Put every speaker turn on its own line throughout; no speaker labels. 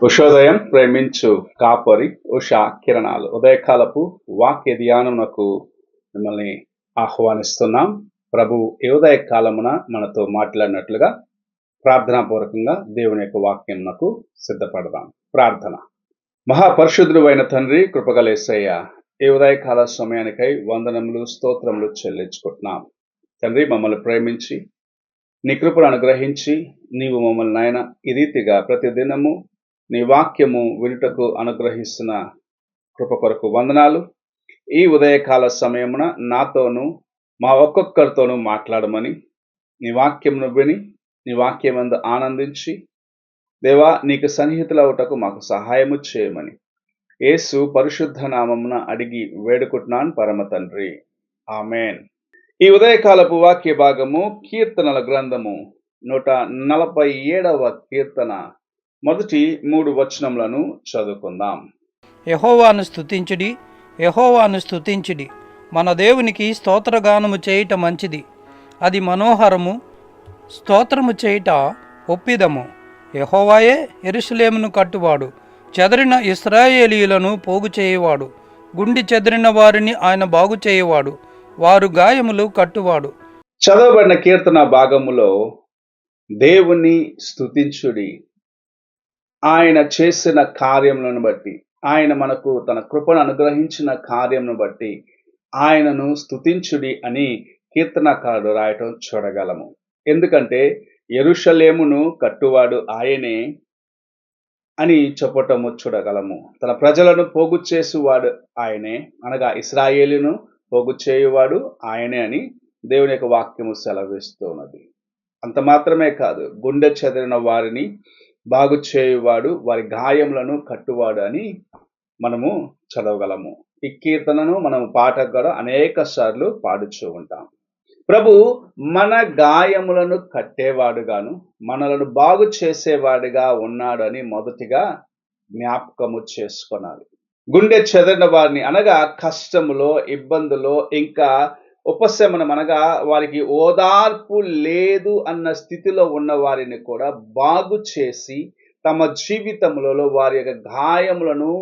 ఉషోదయం ప్రేమించు కాపరి ఉషా కిరణాలు ఉదయకాలపు వాక్య ధ్యానమునకు మిమ్మల్ని ఆహ్వానిస్తున్నాం. ప్రభు ఈ ఉదయ కాలమున మనతో మాట్లాడినట్లుగా ప్రార్థనాపూర్వకంగా దేవుని యొక్క వాక్యమునకు సిద్ధపడదాం. ప్రార్థన. మహాపరిశుద్ధుడు అయిన తండ్రి, కృపగల యేసయ్య, ఈ ఉదయకాల సమయానికై వందనములు స్తోత్రములు చెల్లించుకుంటున్నాం. తండ్రి, మమ్మల్ని ప్రేమించి నీ కృపను అనుగ్రహించి నీవు మమ్మల్ని నాయన ఈ రీతిగా ప్రతిదినము నీ వాక్యము వినుటకు అనుగ్రహిస్తున్న కృప కొరకు వందనాలు. ఈ ఉదయకాల సమయమున నాతోనూ మా ఒక్కొక్కరితోనూ మాట్లాడమని, నీ వాక్యమును విని నీ వాక్యమందు ఆనందించి దేవా నీకు సన్నిహితులవుటకు మాకు సహాయము చేయమని యేసు పరిశుద్ధ నామమున అడిగి వేడుకుంటున్నాను పరమ తండ్రి, ఆమెన్. ఈ ఉదయకాలపు వాక్య భాగము కీర్తనల గ్రంథము 147వ కీర్తన మొదటి 3 వచనములను చదువుకుందాం.
యెహోవాను స్తుతించుడి, యెహోవాను స్తుతించుడి. మన దేవునికి స్తోత్రగానము చేయుట మంచిది, అది మనోహరము. స్తోత్రము చేయుట ఒప్పిదము. యెహోవాయే యెరూషలేమును కట్టువాడు, చెదరిన ఇశ్రాయేలీయులను పోగు చేయువాడు. గుండి చెదిరిన వారిని ఆయన బాగు చేయువాడు, వారు గాయములు కట్టువాడు.
చదవబడిన కీర్తన భాగములో దేవుని స్తుతించుడి, ఆయన చేసిన కార్యములను బట్టి, ఆయన మనకు తన కృపను అనుగ్రహించిన కార్యమును బట్టి ఆయనను స్తుతించుడి అని కీర్తనకారుడు రాయటం చూడగలము. ఎందుకంటే యెరూషలేమును కట్టువాడు ఆయనే అని చెప్పటము చూడగలము. తన ప్రజలను పోగు చేసేవాడు ఆయనే, అనగా ఇశ్రాయేలును పోగు చేయువాడు ఆయనే అని దేవుని యొక్క వాక్యము సెలవిస్తున్నది. అంత మాత్రమే కాదు, గుండె చెదిరిన వారిని బాగు చేయువాడు, వారి గాయములను కట్టువాడు అని మనము చదవగలము. ఈ కీర్తనను మనము పాటకు కూడా అనేక సార్లు పాడుచూ ఉంటాం. ప్రభు మన గాయములను కట్టేవాడుగాను మనలను బాగు చేసేవాడిగా ఉన్నాడు అని మొదటిగా జ్ఞాపకము చేసుకొనాలి. గుండె చెదిరిన వారిని, అనగా కష్టములో, ఇబ్బందులో, ఇంకా ఉపశమనం అనగా వారికి ఓదార్పు లేదు అన్న స్థితిలో ఉన్న వారిని కూడా బాగు చేసి తమ జీవితములలో వారి యొక్క గాయములను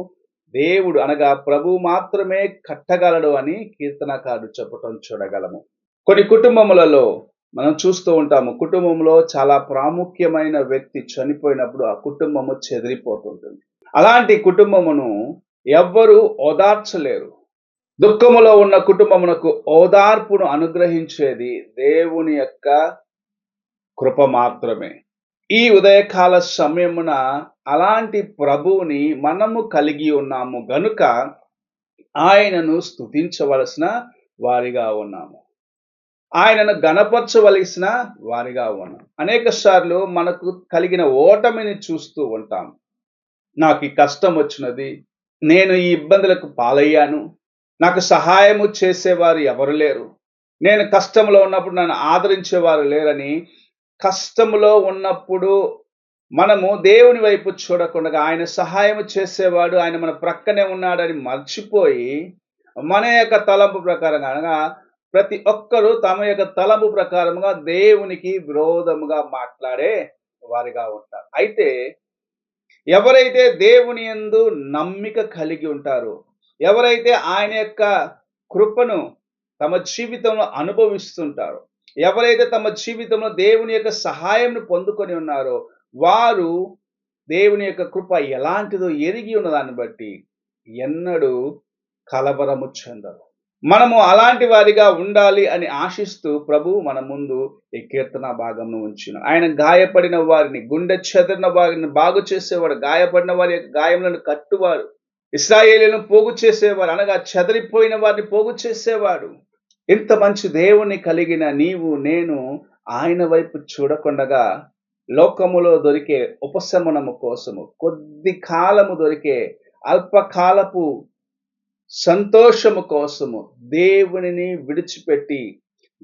దేవుడు అనగా ప్రభు మాత్రమే కట్టగలడు అని కీర్తనకారుడు చెప్పటం చూడగలము. కొన్ని కుటుంబములలో మనం చూస్తూ ఉంటాము, కుటుంబంలో చాలా ప్రాముఖ్యమైన వ్యక్తి చనిపోయినప్పుడు ఆ కుటుంబము చెదిరిపోతుంటుంది. అలాంటి కుటుంబమును ఎవ్వరూ ఓదార్చలేరు. దుఃఖములో ఉన్న కుటుంబమునకు ఓదార్పును అనుగ్రహించేది దేవుని యొక్క కృప మాత్రమే. ఈ ఉదయకాల సమయమున అలాంటి ప్రభువుని మనము కలిగి ఉన్నాము గనుక ఆయనను స్తుతించవలసిన వారిగా ఉన్నాము, ఆయనను గణపరచవలసిన వారిగా ఉన్నాం. అనేక సార్లు మనకు కలిగిన ఓటమిని చూస్తూ ఉంటాం. నాకు ఈ కష్టం వచ్చినది, నేను ఈ ఇబ్బందులకు పాలయ్యాను, నాకు సహాయము చేసేవారు ఎవరు లేరు, నేను కష్టంలో ఉన్నప్పుడు నన్ను ఆదరించేవారు లేరని కష్టంలో ఉన్నప్పుడు మనము దేవుని వైపు చూడకుండా ఆయన సహాయం చేసేవాడు, ఆయన మన ప్రక్కనే ఉన్నాడని మర్చిపోయి మన యొక్క తలంపు ప్రకారంగా, అనగా ప్రతి ఒక్కరూ తమ యొక్క తలంపు ప్రకారముగా దేవునికి విరోధముగా మాట్లాడే వారిగా ఉంటారు. అయితే ఎవరైతే దేవుని యందు నమ్మిక కలిగి ఉంటారో, ఎవరైతే ఆయన యొక్క కృపను తమ జీవితంలో అనుభవిస్తుంటారో, ఎవరైతే తమ జీవితంలో దేవుని యొక్క సహాయంను పొందుకొని ఉన్నారో, వారు దేవుని యొక్క కృప ఎలాంటిదో ఎరిగి ఉన్నదాన్ని బట్టి ఎన్నడూ కలవరము చెందరు. మనము అలాంటి వారిగా ఉండాలి అని ఆశిస్తూ ప్రభు మన ముందు ఈ కీర్తన భాగంను ఉంచిన, ఆయన గాయపడిన వారిని, గుండె చెదిరిన వారిని బాగు చేసేవాడు, గాయపడిన వారి యొక్క గాయములను కట్టువాడు, ఇశ్రాయేలును పోగు చేసేవాడు, అనగా చెదిరిపోయిన వారిని పోగు చేసేవాడు. ఇంత మంచి దేవుని కలిగిన నీవు నేను ఆయన వైపు చూడకుండగా లోకములో దొరికే ఉపశమనము కోసము, కొద్ది కాలము దొరికే అల్పకాలపు సంతోషము కోసము దేవునిని విడిచిపెట్టి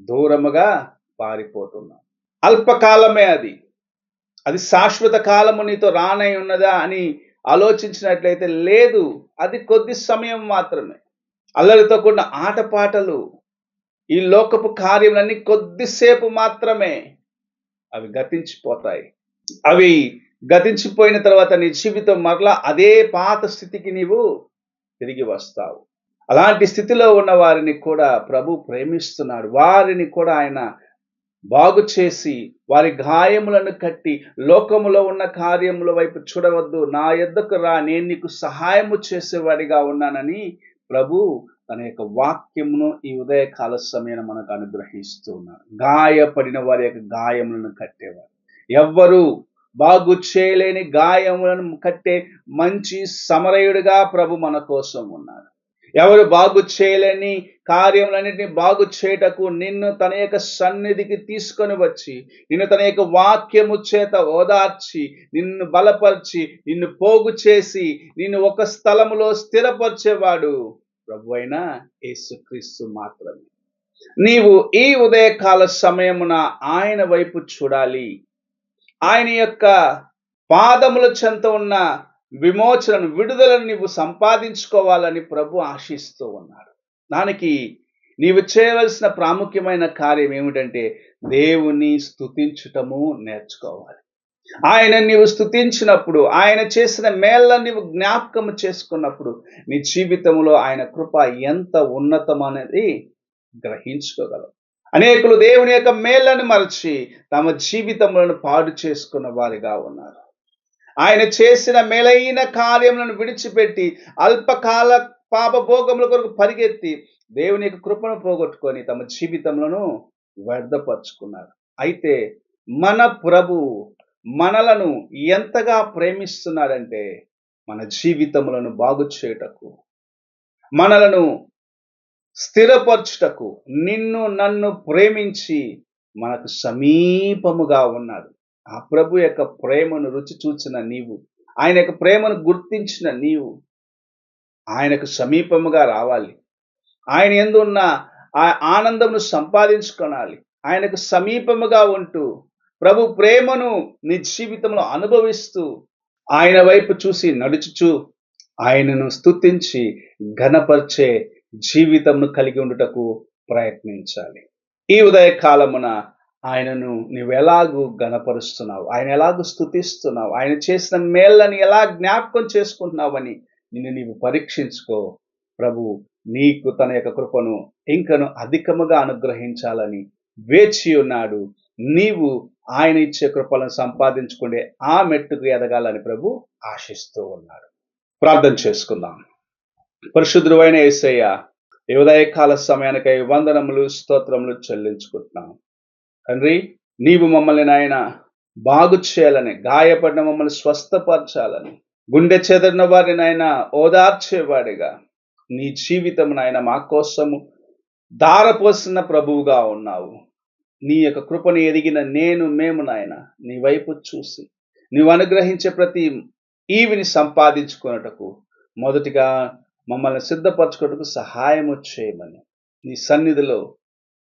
దూరముగా పారిపోతున్నాం. అల్పకాలమే అది శాశ్వత కాలము నీతో రానై ఉన్నదా అని ఆలోచించినట్లయితే లేదు, అది కొద్ది సమయం మాత్రమే. అల్లరితో కూడిన ఆటపాటలు, ఈ లోకపు కార్యములన్నీ కొద్దిసేపు మాత్రమే, అవి గతించిపోతాయి. అవి గతించిపోయిన తర్వాత నీ జీవితం మరలా అదే పాత స్థితికి నీవు తిరిగి వస్తావు. అలాంటి స్థితిలో ఉన్న వారిని కూడా ప్రభు ప్రేమిస్తున్నాడు. వారిని కూడా ఆయన బాగు చేసి వారి గాయములను కట్టి, లోకములో ఉన్న కార్యముల వైపు చూడవద్దు, నా యొద్దకు రా, నేను నీకు సహాయము చేసేవాడిగా ఉన్నానని ప్రభు తన యొక్క వాక్యమును ఈ ఉదయకాల సమయాన మనకు అనుగ్రహిస్తూ ఉన్నారు. గాయపడిన వారి యొక్క గాయములను కట్టేవారు, ఎవ్వరూ బాగు చేయలేని గాయములను కట్టే మంచి సమరయుడిగా ప్రభు మన కోసం ఉన్నారు. ఎవరు బాగు చేయలేని కార్యములన్నింటినీ బాగు చేయుటకు నిన్ను తన యొక్క సన్నిధికి తీసుకొని వచ్చి, నిన్ను తన యొక్క వాక్యము చేత ఓదార్చి, నిన్ను బలపరిచి, నిన్ను పోగు చేసి, నిన్ను ఒక స్థలములో స్థిరపరిచేవాడు ప్రభు అయిన యేసుక్రీస్తు మాత్రమే. నీవు ఈ ఉదయకాల సమయమున ఆయన వైపు చూడాలి. ఆయన యొక్క పాదముల చెంత ఉన్న విమోచనను, విడుదలను నీవు సంపాదించుకోవాలని ప్రభు ఆశిస్తూ ఉన్నాడు. దానికి నీవు చేయవలసిన ప్రాముఖ్యమైన కార్యం ఏమిటంటే దేవుని స్తుతించటము నేర్చుకోవాలి. ఆయన నీవు స్తుతించినప్పుడు, ఆయన చేసిన మేళ్ళను నీవు జ్ఞాపకం చేసుకున్నప్పుడు, నీ జీవితంలో ఆయన కృప ఎంత ఉన్నతమనేది గ్రహించుకోగలవు. అనేకులు దేవుని యొక్క మేళ్ళను మరచి తమ జీవితములను పాడు చేసుకున్న వారిగా ఉన్నారు. ఆయన చేసిన మేలైన కార్యములను విడిచిపెట్టి అల్పకాల పాపభోగముల కొరకు పరిగెత్తి దేవుని యొక్క కృపను పోగొట్టుకొని తమ జీవితములను వ్యర్థపరుచుకున్నారు. అయితే మన ప్రభు మనలను ఎంతగా ప్రేమిస్తున్నాడంటే, మన జీవితములను బాగు చేయుటకు, మనలను స్థిరపరచుటకు, నిన్ను నన్ను ప్రేమించి మనకు సమీపముగా ఉన్నాడు. ఆ ప్రభు యొక్క ప్రేమను రుచి చూచిన నీవు, ఆయన యొక్క ప్రేమను గుర్తించిన నీవు ఆయనకు సమీపముగా రావాలి. ఆయన యందు ఉన్న ఆ ఆనందమును సంపాదించుకోవాలి. ఆయనకు సమీపముగా ఉంటూ ప్రభు ప్రేమను నీ జీవితంలో అనుభవిస్తూ ఆయన వైపు చూసి నడుచుచు ఆయనను స్తుతించి ఘనపరిచే జీవితంను కలిగి ఉండుటకు ప్రయత్నించాలి. ఈ ఉదయకాలమున ఆయనను నీవు ఎలాగూ ఘనపరుస్తున్నావు, ఆయన ఎలాగూ స్తుతిస్తున్నావు, ఆయన చేసిన మేళ్ళని ఎలా జ్ఞాపకం చేసుకుంటున్నావని నిన్ను నీవు పరీక్షించుకో. ప్రభు నీకు తన యొక్క కృపను ఇంకను అధికముగా అనుగ్రహించాలని వేచి ఉన్నాడు. నీవు ఆయన ఇచ్చే కృపలను సంపాదించుకునే ఆ మెట్టుకు ఎదగాలని ప్రభు ఆశిస్తూ ఉన్నాడు. ప్రార్థన చేసుకుందాం. పరిశుద్ధుడైన యేసయ్య, ఈ ఉదయకాల సమయానికై వందనములు, స్తోత్రములు చెల్లించుకుంటున్నాం. తండ్రి, నీవు మమ్మల్ని నాయన బాగు చేయాలని, గాయపడిన మమ్మల్ని స్వస్థపరచాలని, గుండె చెదరిన వారిని నాయన ఓదార్చేవాడిగా నీ జీవితం నాయన మా కోసము ధారపోసిన ప్రభువుగా ఉన్నావు. నీ యొక్క కృపను ఎదిగిన మేము నాయన నీ వైపు చూసి నీవు అనుగ్రహించే ప్రతి ఈవిని సంపాదించుకున్నటకు మొదటిగా మమ్మల్ని సిద్ధపరచుకోవటకు సహాయము చేయమని, నీ సన్నిధిలో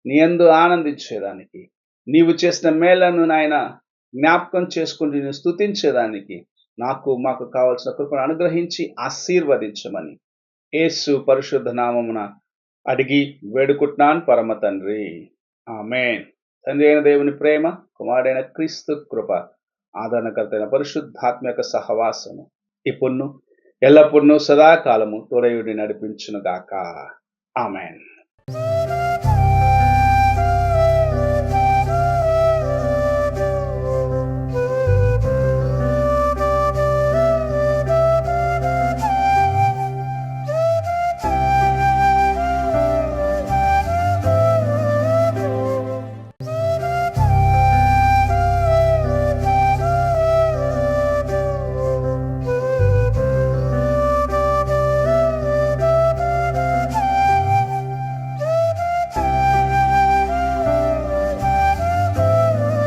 నీ యందు ఆనందించేదానికి, నీవు చేసిన మేళ్లను నాయన జ్ఞాపకం చేసుకుంటూ నేను స్తుతించేదానికి మాకు కావాల్సిన కృపను అనుగ్రహించి ఆశీర్వదించమని యేసు పరిశుద్ధ నామమున అడిగి వేడుకుంటున్నాను పరమ తండ్రి. ఆమేన్. తండ్రి అయిన దేవుని ప్రేమ, కుమారుడైన క్రీస్తు కృప, ఆదరణకర్త అయిన పరిశుద్ధాత్మ యొక్క సహవాసము ఇప్పుడును ఎల్లప్పుడూ సదాకాలము తోడయుడి నడిపించును గాక. ఆమేన్.